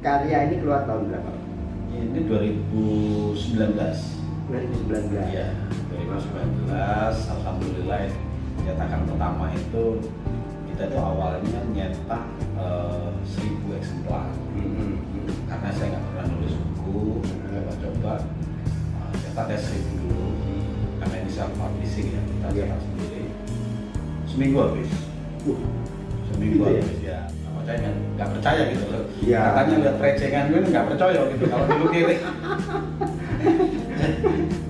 karya ini keluar tahun berapa? Ini 2019. 2019. Iya, 2019. Alhamdulillah cetakan pertama itu kita itu awalnya nyetak 1000 eksemplar. Karena saya nggak pernah nulis buku, coba-coba cetaknya 1000 dulu. Karena ini self publishing ya, kita cetak sendiri. Seminggu habis. Seminggu gitu habis ya. Saya nggak percaya gitu loh. Ya. Katanya lihat recengan gue nggak percaya gitu kalau dulu kiri.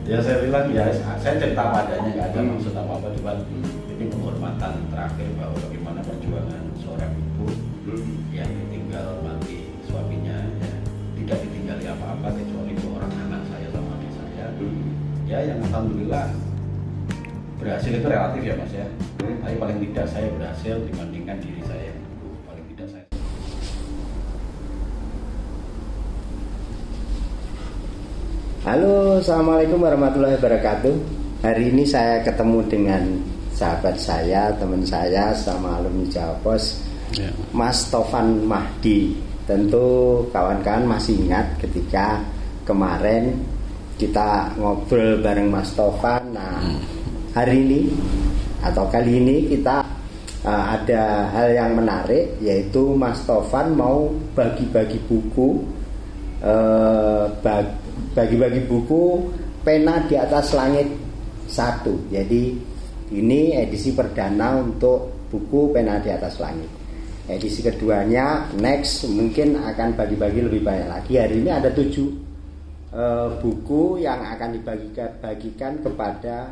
Ya saya bilang ya saya cerita apa adanya, nggak ada maksud apa-apa, cuma ini penghormatan terakhir bahwa bagaimana perjuangan seorang ibu yang ditinggal mati suaminya, ya tidak ditinggali apa-apa kecuali seorang anak saya sama adik saya. Ya yang alhamdulillah berhasil itu relatif ya mas ya. Tapi paling tidak saya berhasil dibandingkan diri saya. Halo, assalamualaikum warahmatullahi wabarakatuh. Hari ini saya ketemu dengan sahabat saya, teman saya sama alumni Jawa Pos, Mas Tovan Mahdi. Tentu kawan-kawan masih ingat ketika kemarin kita ngobrol bareng Mas Tovan. Nah, hari ini atau kali ini kita ada hal yang menarik, yaitu Mas Tovan mau bagi-bagi buku, bagi-bagi buku Pena di Atas Langit 1. Jadi ini edisi perdana untuk buku Pena di Atas Langit. Edisi keduanya next mungkin akan bagi-bagi lebih banyak lagi. Hari ini ada 7 buku yang akan dibagikan kepada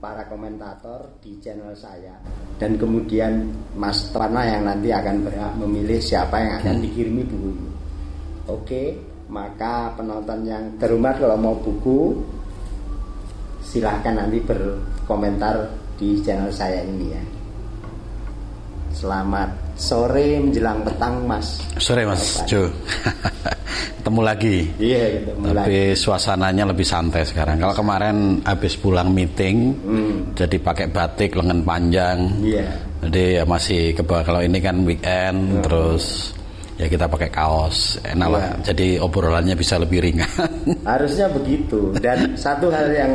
para komentator di channel saya. Dan kemudian Mas Tovan yang nanti akan berhak memilih siapa yang akan dikirimi buku ini. Oke. Maka penonton yang terhormat, kalau mau buku silahkan nanti berkomentar di channel saya ini ya. Selamat sore menjelang petang Mas. Sore Mas Jo. Ketemu lagi. Iya, ketemu lagi. Tapi suasananya lebih santai sekarang. Kalau kemarin habis pulang meeting, jadi pakai batik lengan panjang. Iya. Jadi ya masih kalau ini kan weekend, terus ya kita pakai kaos, enak lah. Jadi obrolannya bisa lebih ringan. Harusnya begitu. Dan satu hal yang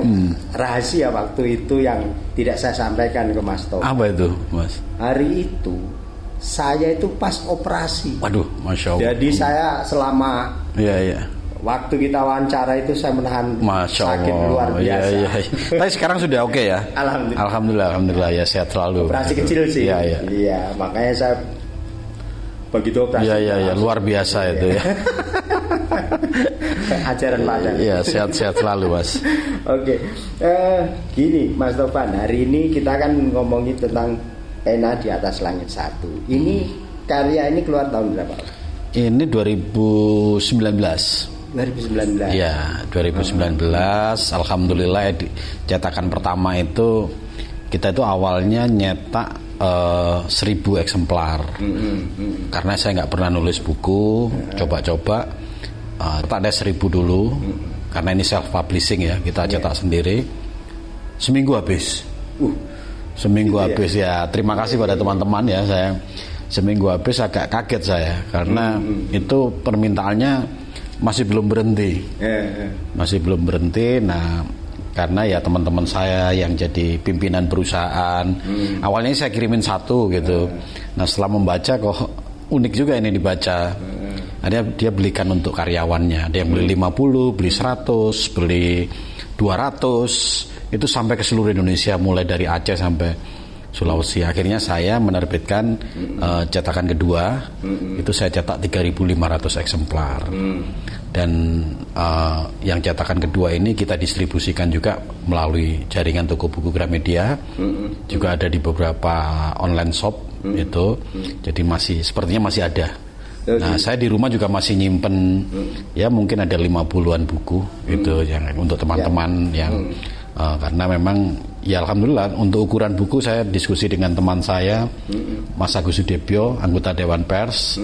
rahasia waktu itu yang tidak saya sampaikan ke Mas Tovan. Apa itu Mas? Hari itu saya itu pas operasi. Waduh, Masya Allah. Jadi saya selama waktu kita wawancara itu saya menahan sakit luar biasa. Iya. Tapi sekarang sudah oke ya? Alhamdulillah ya, sehat selalu. Operasi kecil sih. Iya, makanya saya begitu operasi. Iya, luar biasa itu ya. Ajaran Padang. Iya, sehat-sehat selalu Mas. Oke. Gini Mas Tovan, hari ini kita akan ngomongin tentang Pena di Atas Langit 1. Ini karya ini keluar tahun berapa? Ini 2019. 2019. Iya, 2019. Alhamdulillah cetakan pertama itu kita itu awalnya nyetak 1000 eksemplar. Karena saya nggak pernah nulis buku, coba-coba tak ada 1000 dulu. Karena ini self publishing ya, kita cetak sendiri. Seminggu habis. Seminggu habis ya. Terima kasih pada teman-teman ya. Saya seminggu habis agak kaget saya karena itu permintaannya masih belum berhenti. Masih belum berhenti. Nah, karena ya teman-teman saya yang jadi pimpinan perusahaan, awalnya saya kirimin 1 gitu. Nah setelah membaca kok unik juga ini dibaca. Ada dia belikan untuk karyawannya. Ada yang beli 50, beli 100, beli 200. Itu sampai ke seluruh Indonesia, mulai dari Aceh sampai Sulawesi. Akhirnya saya menerbitkan cetakan kedua. Itu saya cetak 3.500 eksemplar. Dan yang cetakan kedua ini kita distribusikan juga melalui jaringan toko buku Gramedia. Juga ada di beberapa online shop itu. Jadi sepertinya masih ada. Nah, saya di rumah juga masih nyimpen ya mungkin ada 50-an buku itu yang untuk teman-teman yang karena memang ya alhamdulillah untuk ukuran buku saya diskusi dengan teman saya Mas Agus Sudebyo, anggota Dewan Pers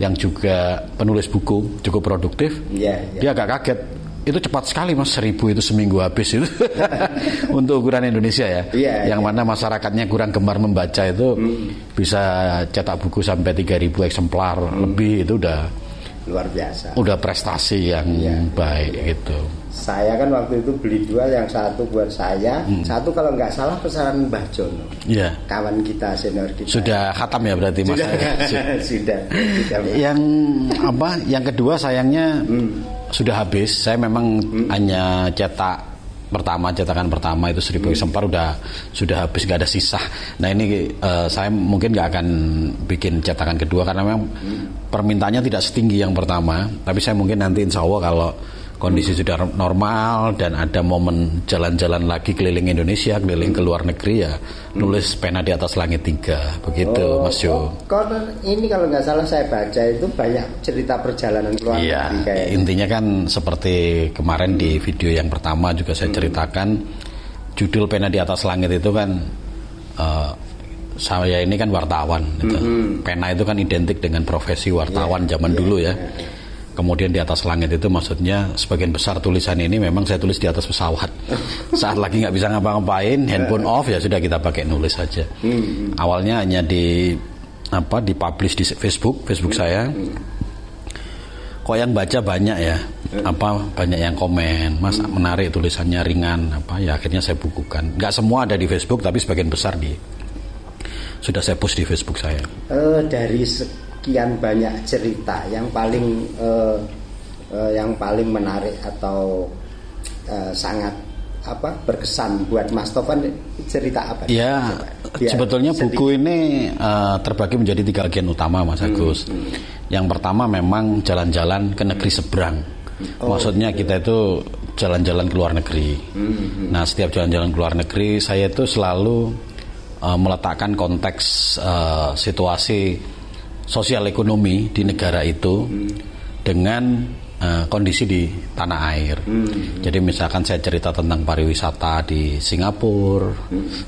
yang juga penulis buku cukup produktif. Dia agak kaget, itu cepat sekali Mas, 1000 itu seminggu habis itu untuk ukuran Indonesia ya. Yang mana masyarakatnya kurang gemar membaca itu bisa cetak buku sampai 3.000 eksemplar lebih, itu udah luar biasa. Udah prestasi yang baik gitu. Saya kan waktu itu beli 2, yang satu buat saya, satu kalau nggak salah pesanan Mbah Jono. Iya. Kawan kita, senior kita. Sudah khatam ya berarti Mas. Sudah. Yang kedua sayangnya sudah habis. Saya memang hanya cetakan pertama itu 1000 eksemplar sudah habis, nggak ada sisa. Nah ini saya mungkin nggak akan bikin cetakan kedua karena memang permintaannya tidak setinggi yang pertama. Tapi saya mungkin nanti insya Allah kalau kondisi sudah normal dan ada momen jalan-jalan lagi keliling Indonesia, keliling ke luar negeri ya nulis Pena di Atas Langit 3 begitu Mas Jo. Ini kalau nggak salah saya baca itu banyak cerita perjalanan keluar negeri kayak. Intinya kan seperti kemarin di video yang pertama juga saya ceritakan judul Pena di Atas Langit itu kan saya ini kan wartawan gitu. Pena itu kan identik dengan profesi wartawan zaman dulu ya. Kemudian di atas langit itu maksudnya sebagian besar tulisan ini memang saya tulis di atas pesawat. Saat lagi nggak bisa ngapa-ngapain, handphone off ya sudah kita pakai nulis saja. Awalnya hanya dipublish di Facebook saya. Kok yang baca banyak ya? Banyak yang komen, Mas menarik tulisannya ringan ya akhirnya saya bukukan. Nggak semua ada di Facebook tapi sebagian besar sudah saya post di Facebook saya. Dari sekian banyak cerita yang paling menarik atau sangat berkesan buat Mas Tovan, cerita apa? Ya, sebetulnya buku ini terbagi menjadi 3 bagian utama Mas Agus. Yang pertama memang jalan-jalan ke negeri seberang. Maksudnya kita itu jalan-jalan ke luar negeri. Nah, setiap jalan-jalan ke luar negeri saya itu selalu meletakkan konteks situasi sosial ekonomi di negara itu dengan kondisi di tanah air. Jadi misalkan saya cerita tentang pariwisata di Singapura,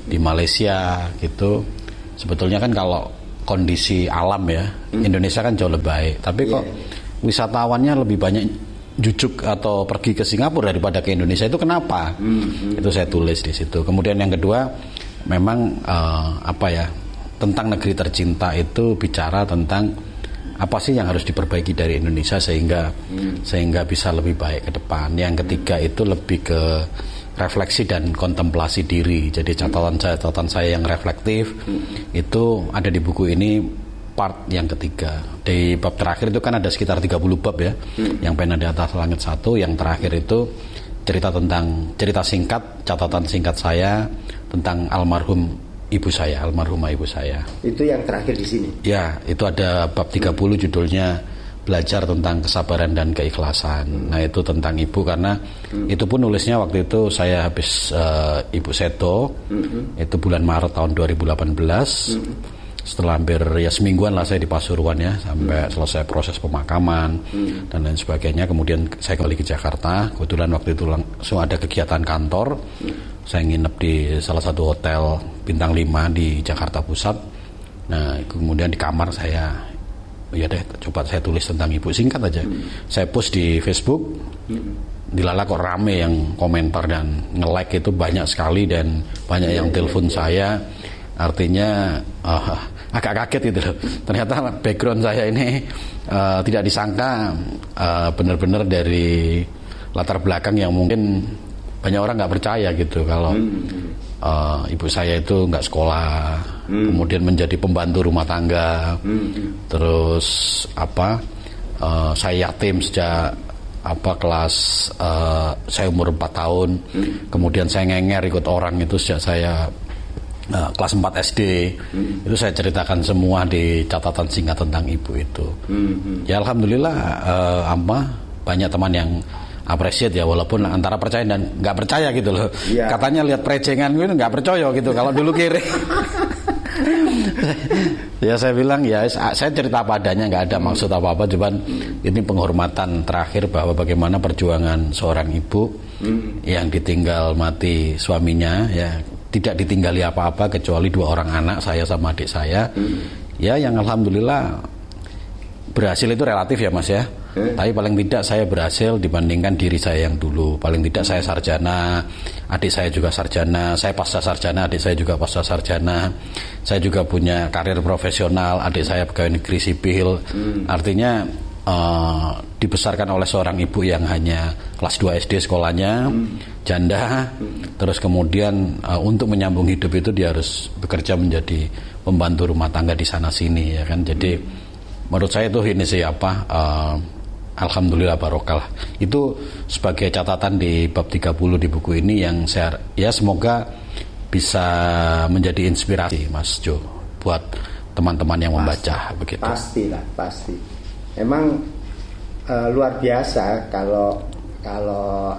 di Malaysia gitu. Sebetulnya kan kalau kondisi alam ya, Indonesia kan jauh lebih baik. Tapi kok wisatawannya lebih banyak jujuk atau pergi ke Singapura daripada ke Indonesia, itu kenapa? Itu saya tulis di situ. Kemudian yang kedua memang tentang negeri tercinta itu bicara tentang apa sih yang harus diperbaiki dari Indonesia sehingga bisa lebih baik ke depan. Yang ketiga itu lebih ke refleksi dan kontemplasi diri. Jadi catatan saya yang reflektif itu ada di buku ini part yang ketiga. Di bab terakhir itu kan ada sekitar 30 bab ya. Yang Pena di Atas Langit 1, yang terakhir itu cerita singkat, catatan singkat saya tentang almarhumah ibu saya. Itu yang terakhir di sini. Ya, itu ada bab 30 judulnya Belajar tentang Kesabaran dan Keikhlasan. Nah, itu tentang ibu karena itu pun nulisnya waktu itu saya habis Ibu Seto. Itu bulan Maret tahun 2018. Setelah hampir semingguan lah saya di Pasuruan ya, sampai selesai proses pemakaman dan lain sebagainya. Kemudian saya kembali ke Jakarta. Kebetulan waktu itu langsung ada kegiatan kantor. Saya nginep di salah satu hotel bintang 5 di Jakarta Pusat. Nah, kemudian di kamar saya, coba saya tulis tentang ibu, singkat aja. Saya post di Facebook. Dilala kok rame yang komentar dan nge-like itu banyak sekali dan banyak yang telepon saya. Artinya agak kaget gitu loh. Ternyata background saya ini tidak disangka benar-benar dari latar belakang yang mungkin banyak orang nggak percaya gitu kalau ibu saya itu nggak sekolah, kemudian menjadi pembantu rumah tangga, terus saya yatim sejak kelas saya umur 4 tahun, kemudian saya ngenger ikut orang itu sejak saya kelas 4 SD. Itu saya ceritakan semua di catatan singkat tentang ibu itu. Ya alhamdulillah banyak teman yang appreciate ya, walaupun antara percaya dan nggak percaya gitu loh. Katanya lihat prejengan gue nggak percaya gitu kalau dulu kiri. Ya saya bilang ya saya cerita apa adanya, nggak ada maksud apa-apa, cuman ini penghormatan terakhir bahwa bagaimana perjuangan seorang ibu yang ditinggal mati suaminya, ya tidak ditinggali apa-apa kecuali 2 orang anak, saya sama adik saya. Ya yang alhamdulillah berhasil itu relatif ya Mas ya. Tapi paling tidak saya berhasil dibandingkan diri saya yang dulu. Paling tidak saya sarjana, adik saya juga sarjana, saya pasca sarjana, adik saya juga pasca sarjana. Saya juga punya karir profesional, adik saya pegawai negeri sipil. Artinya dibesarkan oleh seorang ibu yang hanya kelas 2 SD sekolahnya, janda, terus kemudian untuk menyambung hidup itu dia harus bekerja menjadi pembantu rumah tangga di sana sini ya kan. Jadi menurut saya itu ini sih alhamdulillah barokah. Itu sebagai catatan di bab 30 di buku ini yang saya ya semoga bisa menjadi inspirasi Mas Jo buat teman-teman yang membaca begitu. Pastilah, pasti. Emang luar biasa kalau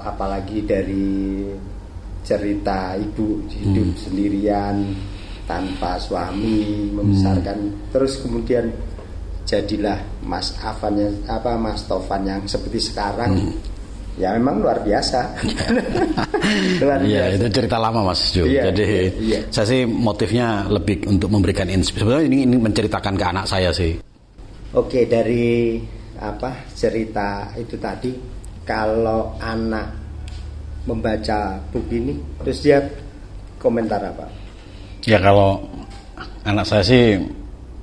apalagi dari cerita ibu hidup sendirian tanpa suami membesarkan, terus kemudian jadilah Mas Tofan yang seperti sekarang. Ya memang luar biasa. Iya, itu cerita lama Mas Jo. Iya, jadi iya. saya sih motifnya lebih untuk memberikan inspirasi. Sebenarnya ini menceritakan ke anak saya sih. Oke, dari cerita itu tadi, kalau anak membaca buku ini terus dia komentar apa? Ya kalau anak saya sih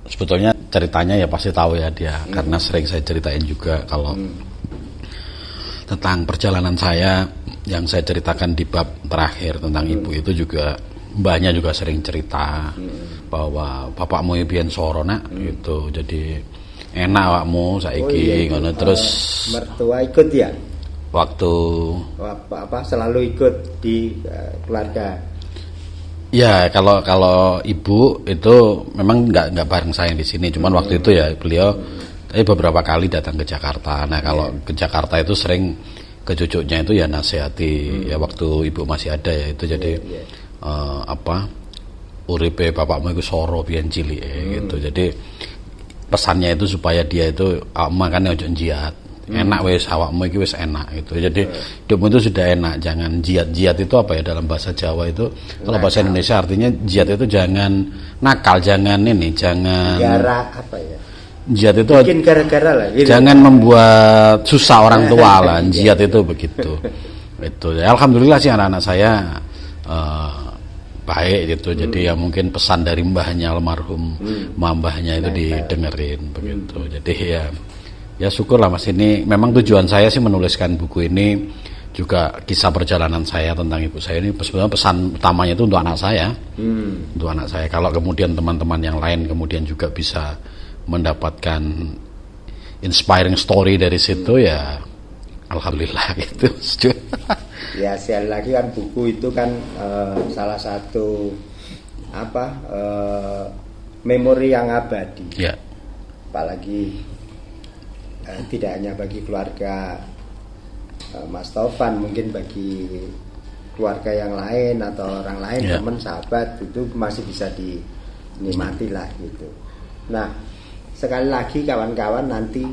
sebetulnya ceritanya ya pasti tahu ya dia, karena sering saya ceritain juga kalau tentang perjalanan saya yang saya ceritakan di bab terakhir tentang ibu itu juga mbahnya juga sering cerita bahwa bapakmu biyen soro nak gitu. Jadi enak awakmu saiki ngono. Terus mertua ikut ya? Waktu selalu ikut di keluarga. Ya kalau ibu itu memang nggak bareng saya di sini. Cuman waktu itu ya beliau beberapa kali datang ke Jakarta. Nah kalau ke Jakarta itu sering ke cucunya itu ya nasihati ya waktu ibu masih ada ya itu jadi uripe bapakmu itu soro biyen cilik gitu. Jadi pesannya itu supaya dia itu makannya ojo jiat. Enak wes awakmu iki wis enak gitu. Jadi hidupmu itu sudah enak, jangan jiat-jiat itu apa ya dalam bahasa Jawa itu. Kalau bahasa Indonesia artinya jiat itu jangan nakal, jangan gara apa ya? Jiat itu bikin gara-gara lah gitu. Jangan membuat susah orang tua lah. Jiat itu begitu. Itu. Ya, alhamdulillah sih anak-anak saya baik gitu. Jadi ya mungkin pesan dari mbahnya almarhum mbahnya itu didengerin begitu. Jadi ya syukurlah Mas, ini memang tujuan saya sih menuliskan buku ini juga kisah perjalanan saya tentang ibu saya ini. Sebenarnya pesan utamanya itu untuk anak saya. Untuk anak saya. Kalau kemudian teman-teman yang lain kemudian juga bisa mendapatkan inspiring story dari situ ya alhamdulillah gitu. Ya sekali lagi kan buku itu kan salah satu memori yang abadi. Ya. Apalagi tidak hanya bagi keluarga Mas Tofan, mungkin bagi keluarga yang lain atau orang lain, teman, sahabat, itu masih bisa dinikmati lah gitu. Nah, sekali lagi kawan-kawan, nanti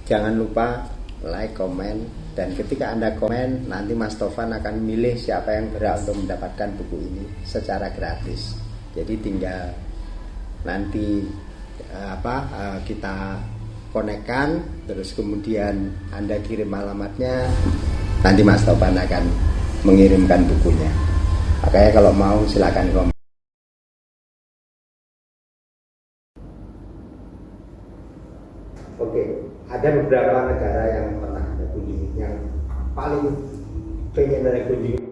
jangan lupa like, komen, dan ketika Anda komen, nanti Mas Tofan akan milih siapa yang berhak untuk mendapatkan buku ini secara gratis. Jadi tinggal nanti kita konekkan, terus kemudian Anda kirim alamatnya, nanti Mas Tofan akan mengirimkan bukunya. Makanya kalau mau silakan komen. Oke, ada beberapa negara yang pernah Anda kunjungi yang paling pengen Anda kunjungi.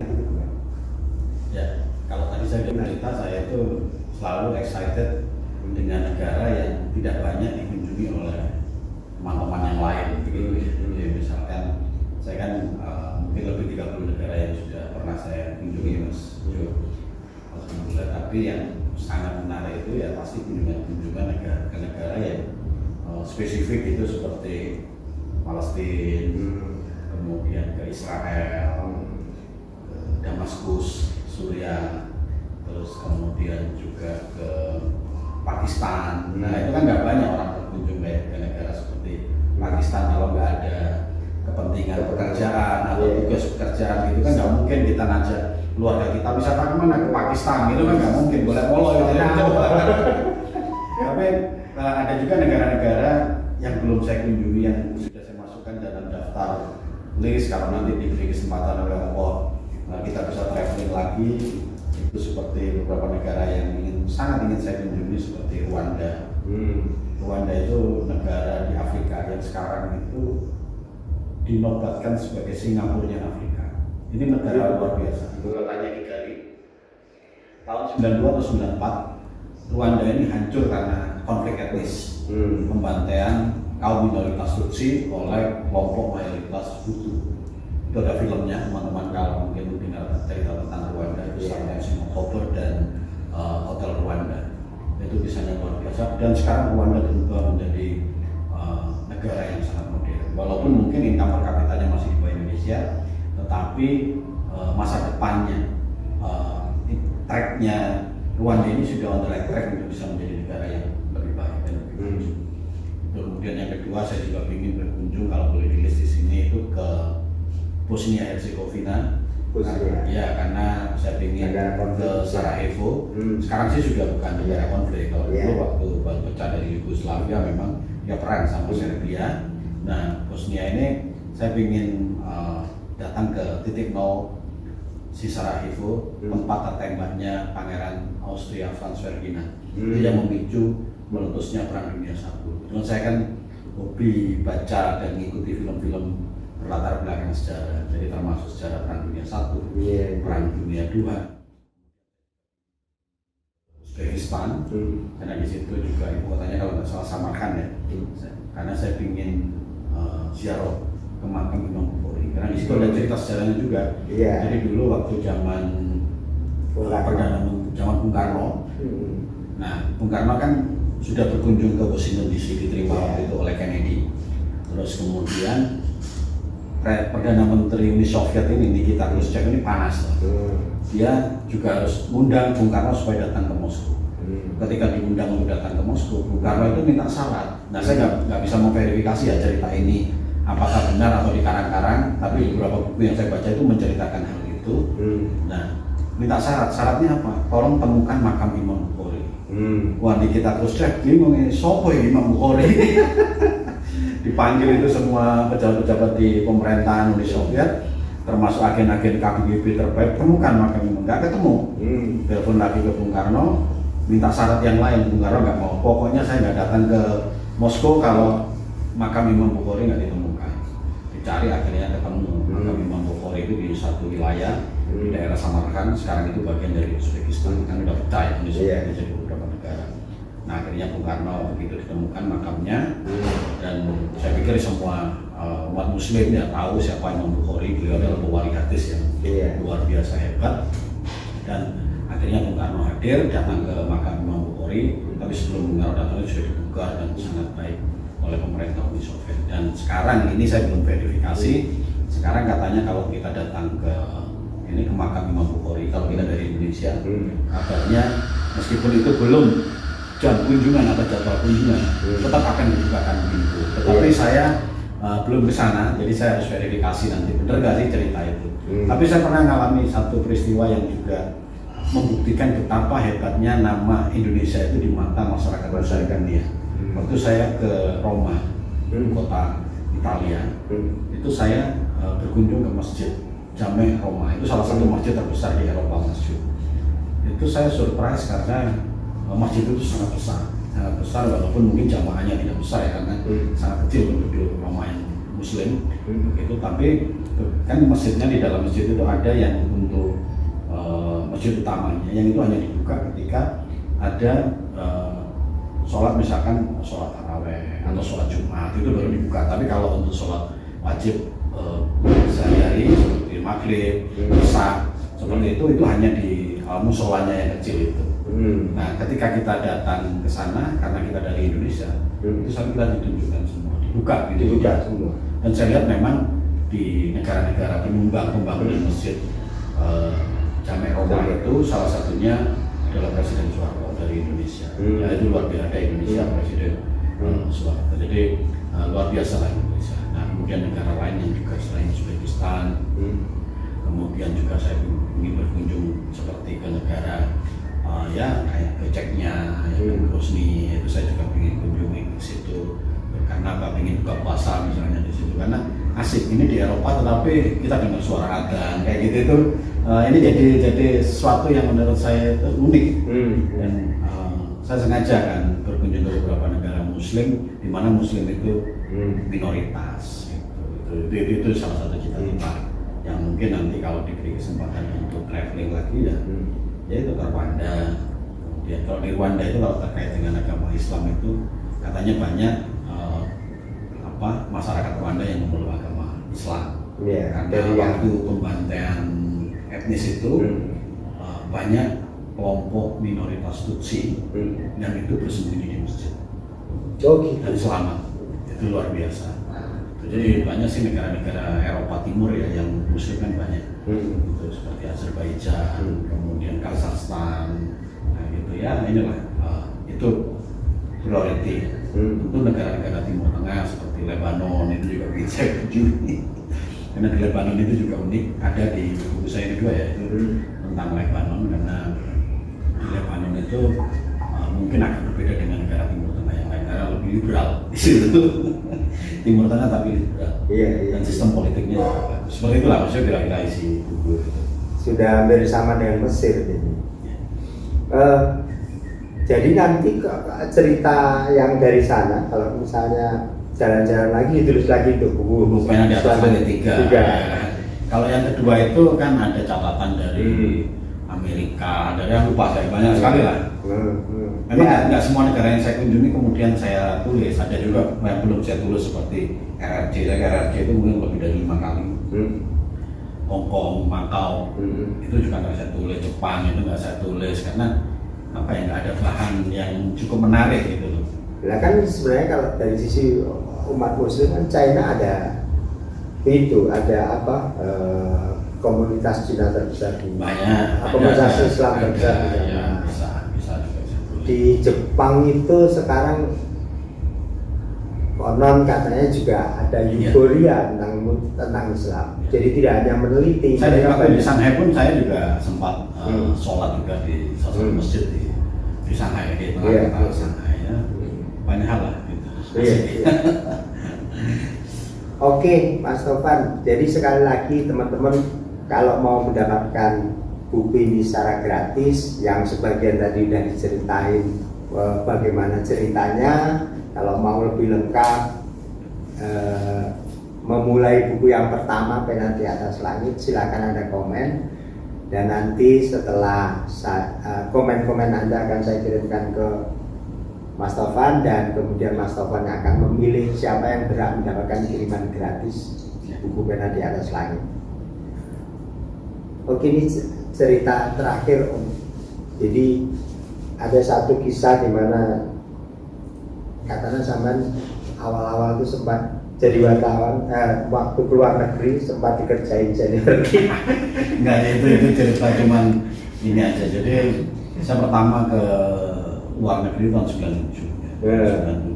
Ya, kalau tadi saya cerita, saya itu selalu excited dengan negara yang tidak banyak dikunjungi oleh teman-teman yang lain begitu. Jadi misalkan saya kan mungkin lebih 30 negara yang sudah pernah saya kunjungi Mas Jo. Alhamdulillah, tapi yang sangat menarik itu ya pasti kunjungan negara yang spesifik itu seperti Palestina, kemudian ke Israel, Damaskus, Suriah, terus kemudian juga ke Pakistan. Nah itu kan nggak banyak orang berkunjung ke negara seperti Pakistan. Kalau nggak ada kepentingan pekerjaan atau tugas pekerjaan gitu kan nggak mungkin kita ngajak keluarga kita wisata kemana, ke Pakistan gitu kan nggak mungkin, boleh polo gitu ya. Tapi ada juga negara-negara yang belum saya kunjungi yang sudah saya masukkan dalam daftar list. Kalau nanti diberi kesempatan oleh Allah kita bisa traveling lagi, itu seperti beberapa negara yang sangat ingin saya kunjungi seperti Rwanda. Rwanda itu negara di Afrika sekarang itu dinobatkan sebagai Singapurnya Afrika. Ini negara luar biasa. Kotanya Kigali. Tahun 92 atau 94, Rwanda ini hancur karena konflik etnis, pembantaian kaum minoritas Tutsi oleh kelompok mayoritas Hutu. Itu ada filmnya, teman-teman kalau mungkin mendengar cerita tentang Rwanda itu Sunrise in October dan Hotel Rwanda. Itu kisahnya luar biasa, dan sekarang Rwanda berubah menjadi negara yang sangat modern. Walaupun mungkin income per kapitanya masih di bawah Indonesia, tetapi masa depannya, tracknya Rwanda ini sudah on the right track untuk bisa menjadi negara yang lebih baik dan lebih maju. Kemudian yang kedua, saya juga ingin berkunjung, kalau boleh dilihat di sini, itu ke Bosnia Herzegovina. Ya, karena saya ingin ke Sarajevo. Sekarang sih sudah bukan negara konflik. Kalau dulu waktu baru pecah dari Yugoslavia memang dia perang sama Serbia. Nah, Bosnia ini saya ingin datang ke titik nol si Sarajevo, tempat tertembaknya Pangeran Austria Franz Ferdinand. Itu yang memicu meletusnya Perang Dunia I. Kebetulan saya kan hobi baca dan mengikuti film-film berlatar belakang sejarah, jadi termasuk sejarah Perang Dunia I, Perang Dunia II, Uzbekistan, karena di situ juga ibu kotanya kalau nggak salah Samarkand ya, karena saya ingin ziarah ke makam Imam Bukhari, karena di situ ada cerita sejarahnya juga. Jadi dulu waktu zaman Bung Karno, nah Bung Karno kan sudah berkunjung ke Washington DC, diterima waktu itu oleh Kennedy, terus kemudian Perdana Menteri Uni Soviet ini Nikita Khrushchev ini panas lah. Dia juga harus mengundang Bung Karno supaya datang ke Moskow. Ketika diundang untuk datang ke Moskow, Bung Karno itu minta syarat. Nah, saya nggak bisa memverifikasi ya cerita ini apakah benar atau dikarang-karang, tapi beberapa buku yang saya baca itu menceritakan hal itu. Nah, minta syarat. Syaratnya apa? Tolong temukan makam Imam Bukhari. Wah, Nikita Khrushchev bingung ini, sopo ya Imam Bukhari? Dipanggil itu semua pejabat-pejabat di pemerintahan Uni Soviet, termasuk agen-agen KGB terbaik, temukan makam Imam, nggak ketemu. Telepon lagi ke Bung Karno, minta syarat yang lain. Bung Karno nggak mau, pokoknya saya nggak datang ke Moskow kalau makam Imam Bukhari nggak ditemukan. Dicari, akhirnya ketemu makam Imam Bukhari itu di satu wilayah di daerah Samarkand, sekarang itu bagian dari Uzbekistan, kan udah pecah ya Uni Soviet jadi beberapa negara. Nah, akhirnya Bung Karno begitu ditemukan makamnya, dan saya pikir semua umat Muslim ya tahu siapa Imam Bukhari. Beliau adalah pewali hadis yang luar biasa hebat, dan akhirnya Bung Karno hadir datang ke makam Imam Bukhari. Tapi sebelum Bung Karno datang itu sudah dibuka dan sangat baik oleh pemerintah Uni Soviet. Dan sekarang ini saya belum verifikasi. Sekarang katanya kalau kita datang ke ini ke makam Imam Bukhari, kalau kita dari Indonesia, kabarnya meskipun itu belum jam kunjungan atau jadwal kunjungan, tetap akan dibukakan pintu. Tetapi saya belum ke sana, jadi saya harus verifikasi nanti benar nggak sih cerita itu. Tapi saya pernah mengalami satu peristiwa yang juga membuktikan betapa hebatnya nama Indonesia itu di mata masyarakat dunia. Waktu saya ke Roma, kota Italia, itu saya berkunjung ke Masjid Jame' Roma. Itu salah satu masjid terbesar di Eropa, masjid. Itu saya surprise karena masjid itu sangat besar walaupun mungkin jamaahnya tidak besar ya, karena sangat kecil penduduk Roma yang Muslim itu. Tapi kan masjidnya, di dalam masjid itu ada yang untuk masjid utamanya, yang itu hanya dibuka ketika ada sholat, misalkan sholat taraweh atau sholat Jumat, itu baru dibuka. Tapi kalau untuk sholat wajib sehari-hari seperti maghrib, isya seperti itu hanya di musolanya yang kecil itu. Nah, ketika kita datang ke sana karena kita dari Indonesia, itu sampai kita ditunjukkan semua, dibuka semua. Dan saya lihat memang di negara-negara penyumbang pembangunan masjid Jame' Roma itu salah satunya adalah Presiden Soeharto dari Indonesia. Ya, itu luar biasa Indonesia, Presiden Soeharto. Jadi luar biasa lah Indonesia. Nah, kemudian negara lain yang juga selain Uzbekistan, kemudian juga saya ingin berkunjung seperti ke negara ya kayak ke Czechnya, ya ke Grozny, itu saya juga ingin kunjungi ke situ. Karena apa, ingin buka puasa misalnya di situ, karena asik ini di Eropa tetapi kita dengar suara adzan kayak gitu itu. Ini jadi sesuatu yang menurut saya itu unik. Dan saya sengaja kan berkunjung ke beberapa negara muslim, di mana muslim itu minoritas itu salah satu cita-cita yang mungkin nanti kalau diberi kesempatan untuk traveling lagi ya itu ke Rwanda. Kemudian kalau di Rwanda itu kalau terkait dengan agama Islam itu katanya banyak masyarakat Rwanda yang memeluk agama Islam. Karena waktu pembantaian etnis itu banyak kelompok minoritas Tutsi yang itu bersembunyi di masjid dan selamat. Itu luar biasa. Jadi banyak sih negara-negara Eropa Timur ya yang muslim kan banyak, itu seperti Azerbaijan, kemudian Kazakhstan, nah gitu ya, inilah itu priority. Tentu negara-negara Timur Tengah seperti Lebanon itu juga bisa kunjungi, karena di Lebanon itu juga unik, ada di buku saya kedua ya itu tentang Lebanon, karena di Lebanon itu mungkin agak berbeda dengan negara Timur Tengah yang lain karena lebih liberal di situ. Timur Tengah tapi liberal, dan sistem politiknya juga bagus. Seperti itulah maksudnya kira-kira isi buku itu. Sudah hampir sama dengan Mesir jadi. Jadi nanti cerita yang dari sana, kalau misalnya jalan-jalan lagi ditulis lagi tuh buku Pena di Atas Langit 3. Kalau yang kedua itu kan ada catatan dari Amerika, dari yang lupa saya banyak sekali lah. Memang nggak semua negara yang saya kunjungi kemudian saya tulis, ada juga yang belum saya tulis seperti RRC. RRC itu mungkin lebih dari 5 kali. Hong Kong, Makau itu juga nggak saya tulis. Jepang itu nggak saya tulis karena apa ya, nggak ada bahan yang cukup menarik gitu loh. Lah kan sebenarnya kalau dari sisi umat Muslim kan China ada itu ada apa komunitas Cina terbesar di banyak, komunitas Islam terbesar di sana. Ya, bisa juga. Di Jepang itu sekarang konon katanya juga ada euforia tentang Islam. Jadi tidak hanya meneliti. Saya waktu di Shanghai pun saya juga sempat sholat juga di salah satu masjid di Shanghai, di tengah-tengah Shanghai ya. Banyak hal lah gitu. Oke, Mas Tovan. Jadi sekali lagi teman-teman kalau mau mendapatkan buku ini secara gratis, yang sebagian tadi sudah diceritain bagaimana ceritanya. Kalau mau lebih lengkap, memulai buku yang pertama Pena di Atas Langit, silakan Anda komen. Dan nanti setelah komen-komen Anda akan saya kirimkan ke Mas Tovan, dan kemudian Mas Tovan akan memilih siapa yang berhak mendapatkan kiriman gratis buku Pena di Atas Langit. Oke, ini cerita terakhir Om. Jadi ada satu kisah di mana katanya sampean awal-awal itu sempat jadi wartawan, waktu keluar negeri sempat dikerjain senior. Enggak, itu cerita cuman ini aja. Jadi saya pertama ke luar negeri tahun 97 ya.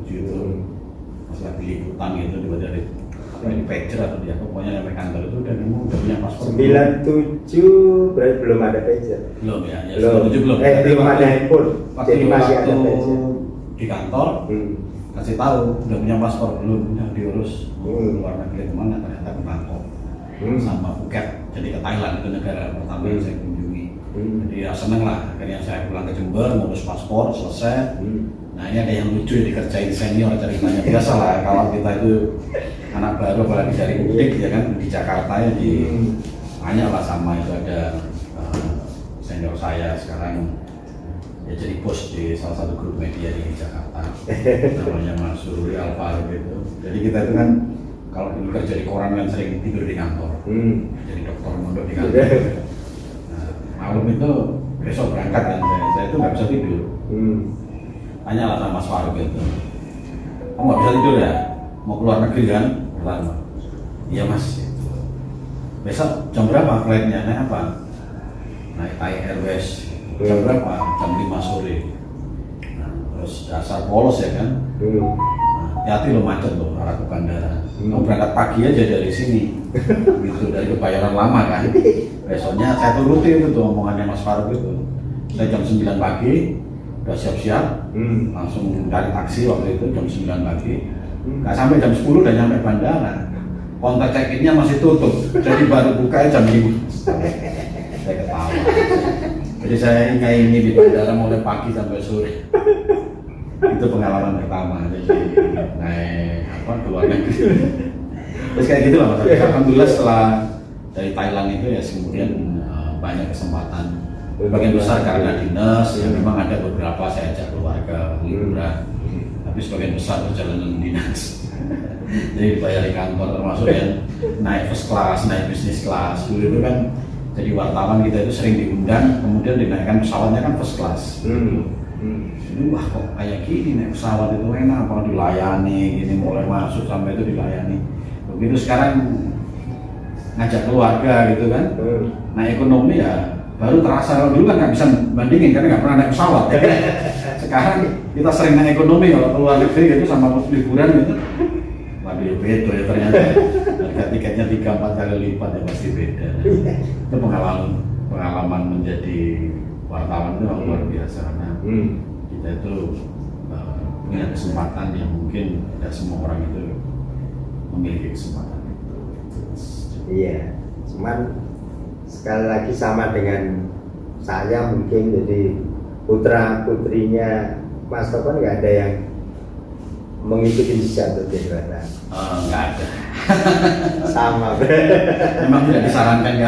97 itu pas lagi liputan gitu dari di pager atau di apa, pokoknya sampai kantor itu udah punya paspor. 97 berarti belum ada pager. Belum ya, 97 belum. Belum ada handphone. Jadi masih ada pager. Di kantor kasih tahu udah punya paspor belum, udah diurus luar negeri kemana, ternyata ke Bangkok sama Phuket, jadi ke Thailand, itu negara pertama yang saya kunjungi. Jadi ya seneng lah, akhirnya saya pulang ke Jember ngurus paspor selesai. Nah ini ada yang lucu ya, dikerjain senior ceritanya. Biasa lah kalau kita itu anak baru apalagi dari mudik ya kan, di Jakarta ya, di banyak lah sama itu ada senior saya sekarang ya jadi bos di salah satu grup media di Jakarta, namanya Mas Sururi Alfaro gitu. Jadi kita itu kan kalau dulu kerja di koran kan sering tidur di kantor, jadi dokter mondok di kantor. Nah, malam itu besok berangkat kan, saya itu nggak bisa tidur. Tanyalah sama Mas Faruk gitu, kamu nggak bisa tidur ya? Mau keluar negeri kan? Pertama, iya Mas. Besok jam berapa flightnya? Naik apa? Naik Thai Airways. Jam berapa? Jam 5 sore. Nah, terus dasar polos ya kan? Hati-hati lo macet lo arah ke bandara. Kamu berangkat pagi aja dari sini, gitu, dari Kebayoran Lama kan. Besoknya saya turuti itu tuh omongannya Mas Faruk itu. Saya jam 9 pagi udah siap-siap, langsung cari taksi waktu itu jam 9 pagi. Nggak sampai jam 10 udah nyampe bandara. Kontak check-in-nya masih tutup, jadi baru buka jam 5. Saya ketawa. Jadi saya ini di bandara mulai pagi sampai sore. Itu pengalaman pertama, jadi naik ke luar negeri. Terus kayak gitu lah Mas. Alhamdulillah setelah dari Thailand itu ya kemudian banyak kesempatan. Bagian besar karena dinas, ya memang ada beberapa saya ajak keluarga liburan. Tapi sebagian besar perjalanan dinas. Jadi dibayar di kantor, termasuk yang naik first class, naik bisnis class. Dulu itu kan jadi wartawan kita itu sering diundang, kemudian dinaikkan pesawatnya kan first class. Jadi wah kok kayak gini naik pesawat itu enak, apa dilayani, gini mulai masuk sampai itu dilayani. Begitu sekarang ngajak keluarga gitu kan, naik ekonomi ya baru terasa. Kalau dulu kan nggak bisa bandingin karena nggak pernah naik pesawat. Ya. Sekarang kita sering naik ekonomi kalau keluar negeri gitu sama liburan gitu. Waduh beda ya ternyata. Harga tiketnya 3-4 kali lipat ya pasti beda. Itu pengalaman menjadi wartawan itu luar biasa karena kita itu punya kesempatan yang mungkin tidak semua orang itu memiliki kesempatan itu. Iya, cuman sekali lagi sama dengan saya mungkin jadi putra putrinya Mas Topan nggak ada yang mengikuti jejak atau gimana? Nggak ada. Sama. Memang tidak disarankan ya.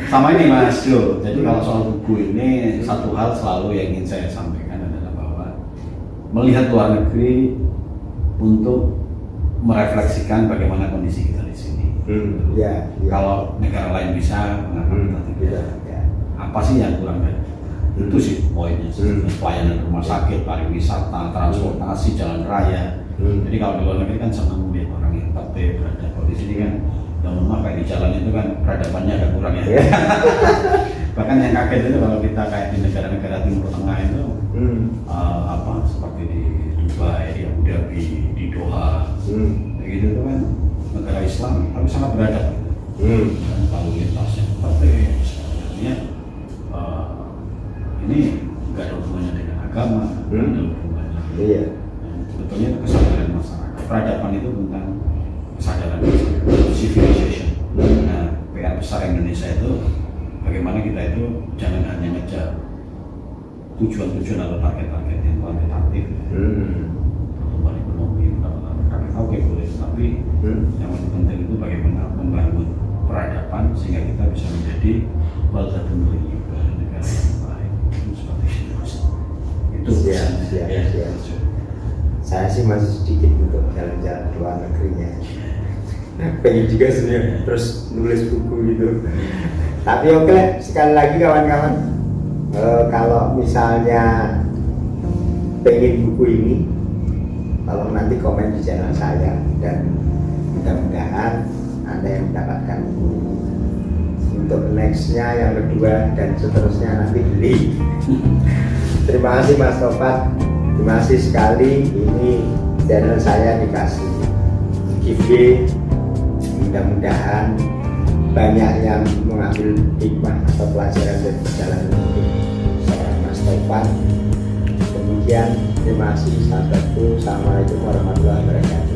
Sama ini Mas Jo. Jadi kalau soal buku ini satu hal selalu yang ingin saya sampaikan adalah bahwa melihat luar negeri untuk merefleksikan bagaimana kondisi kita di sini. Ya. Kalau negara lain bisa, mengapa kita tidak? Ya. Apa sih yang kurang dari? Itu sih poinnya. Pelayanan rumah sakit, pariwisata, transportasi, jalan raya. Jadi kalau di luar negeri kan senang melihat orang yang tertib, beradab. Kalau di sini kan, yang memang kayak di jalan itu kan peradabannya agak kurang ya. Bahkan yang kaget itu kalau kita kayak di negara-negara Timur Tengah itu, seperti di Dubai, di Abu Dhabi, di Doha, kayak gitu itu kan negara Islam tapi sangat beradab. Dan lalu lintasnya tertib. Artinya ini nggak ada hubungannya dengan agama, nggak ada hubungannya. Iya. Sebetulnya kesadaran masyarakat. Peradaban itu tentang kesadaran masyarakat, civilization. Nah, PR besar Indonesia itu bagaimana kita itu jangan hanya ngejar tujuan-tujuan atau target-target yang kuantitatif, pertumbuhan ekonomi, oke boleh, tapi yang lebih penting itu bagaimana membangun peradaban sehingga kita bisa menjadi baldatun thayyibah, negara yang baik. Seperti itu. Itu siap. Saya sih masih sedikit untuk jalan-jalan ke luar negerinya. Pengen juga sebenarnya terus nulis buku gitu. Tapi oke, sekali lagi kawan-kawan, kalau misalnya pengen buku ini, tolong nanti komen di channel saya dan mudah-mudahan Anda yang mendapatkan buku ini. Untuk nextnya yang kedua dan seterusnya nanti beli. Terima kasih Mas Topan, terima kasih sekali. Ini channel saya dikasih giveaway. Mudah-mudahan banyak yang mengambil hikmah atau pelajaran dari perjalanan hidup seorang Mas Topan. Demikian, terima kasih sahabatku. Assalamualaikum warahmatullahi wabarakatuh.